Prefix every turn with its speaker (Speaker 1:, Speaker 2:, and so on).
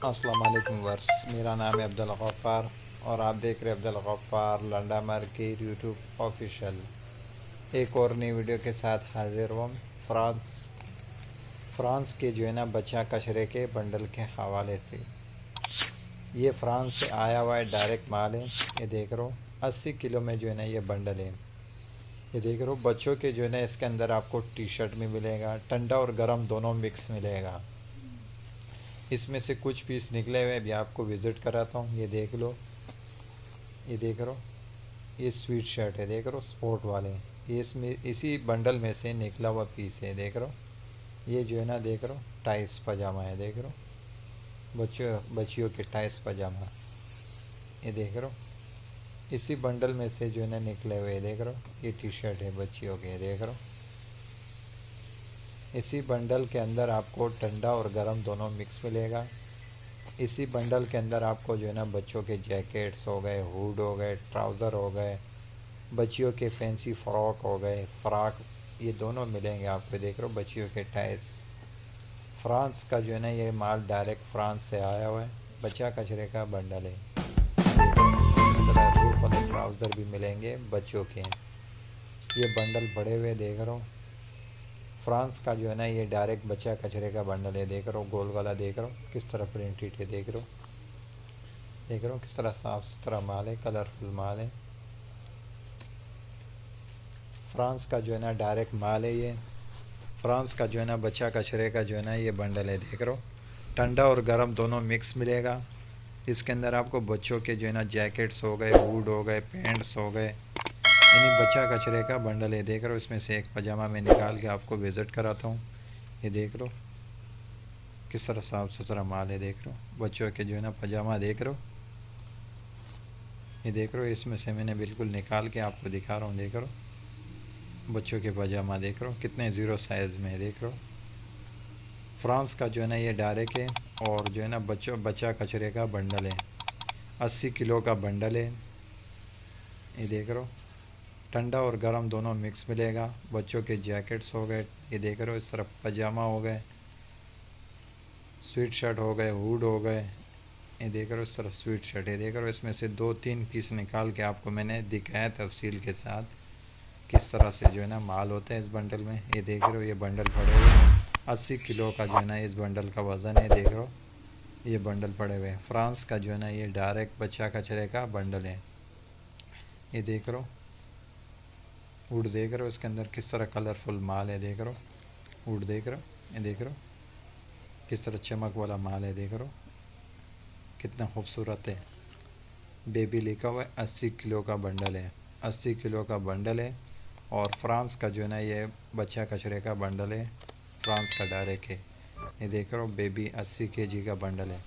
Speaker 1: अस्सलाम वालेकुम वर्स, मेरा नाम है अब्दुल गफ़्फ़ार और आप देख रहे हैं Abdul Gaffar Landa market YouTube official. एक और नई वीडियो के साथ हाजिर हूँ। फ्रांस फ्रांस के जो है ना बच्चा कचरे के बंडल के हवाले से। ये फ्रांस से आया हुआ है, डायरेक्ट माल है। ये देख रहे हो 80 किलो में जो है ना ये बंडल है। ये देख रहे हो बच्चों के जो है ना इसके अंदर आपको टी शर्ट में मिलेगा, ठंडा और गर्म दोनों मिक्स मिलेगा। इसमें से कुछ पीस निकले हुए अभी आपको विज़िट कराता हूँ। ये देख लो, ये देख लो, ये स्वीट शर्ट है, देख लो स्पोर्ट वाले। ये इसमें इसी बंडल में से निकला हुआ पीस है, देख लो। ये जो है ना देख लो टाइस पजामा है, देख लो बच्चियों के टाइस पजामा। ये देख लो इसी बंडल में से जो है ना निकले हुए, देख लो ये टी शर्ट है बच्चियों के, देख लो। इसी बंडल के अंदर आपको ठंडा और गर्म दोनों मिक्स मिलेगा। इसी बंडल के अंदर आपको जो है ना बच्चों के जैकेट्स हो गए, हुड हो गए, ट्राउज़र हो गए, बच्चियों के फैंसी फ्रॉक हो गए, फ्राक, ये दोनों मिलेंगे आपको। देख रहे हो बच्चियों के टाइस। फ्रांस का जो है ना ये माल डायरेक्ट फ्रांस से आया हुआ है। बच्चा कचरे का बंडल है। देख रहे हो इस तरह रूप वाले ट्राउज़र भी मिलेंगे बच्चों के। ये बंडल पड़े हुए देख रहे हो। फ्रांस का जो है ना ये डायरेक्ट बच्चा कचरे का बंडल है। देख रहे हो गोल गला, देख रहे हो किस तरह प्रिंटेड है, देख रहे हो, देख रहे हो किस तरह साफ़ सुथरा माल है, कलरफुल माल है। फ्रांस का जो है ना डायरेक्ट माल है ये। फ्रांस का जो है ना बच्चा कचरे का जो है ना ये बंडल है, देख रहे हो ठंडा और गर्म दोनों मिक्स मिलेगा। इसके अंदर आपको बच्चों के जो है ना जैकेट्स हो गए, हुड हो गए, पैंट्स हो गए, यानी बच्चा कचरे का बंडल है। देख रहे हो इसमें से एक पजामा मैं निकाल के आपको विज़िट कराता हूँ। ये देख लो किस तरह साफ़ सुथरा माल है, देख रहे हो बच्चों के जो है ना पजामा, देख रहे हो। ये देख रहे हो इसमें से मैंने बिल्कुल निकाल के आपको दिखा रहा हूँ, देख रहे हो बच्चों के पजामा, देख रहे हो कितने ज़ीरो साइज़ में है, देख रहे हो। फ्रांस का जो है ना ये डायरेक्ट है और जो है ना बच्चा कचरे का बंडल है। 80 किलो का बंडल है। ये देख रहे हो ठंडा और गर्म दोनों मिक्स मिलेगा। बच्चों के जैकेट्स हो गए, ये देख रहे हो इस तरफ पजामा हो गए, स्वेट शर्ट हो गए, हुड हो गए। ये देख रहे हो इस तरह स्वेट शर्ट है। देख रहे हो इसमें से 2-3 पीस निकाल के आपको मैंने दिखाया तफसील के साथ किस तरह से जो है ना माल होता है इस बंडल में। ये देख रहे हो ये बंडल पड़े हुए 80 किलो का जो है ना इस बंडल का वज़न है। देख रहे हो ये बंडल पड़े हुए हैं। फ्रांस का जो है ना ये डायरेक्ट बच्चा कचरे का बंडल है। ये देख रहे हो वुड, देख रहे हो इसके अंदर किस तरह कलरफुल माल है, देख रहे हो वुड, देख रहे हो ये देख रहे हो किस तरह चमक वाला माल है, देख रहे हो कितना खूबसूरत है। बेबी लिखा हुआ है, 80 किलो का बंडल है, 80 किलो का बंडल है। और फ्रांस का जो है ना ये बच्चा कचरे का बंडल है, फ्रांस का डायरेक्ट है। ये देख रहे हो बेबी 80 केजी का बंडल है।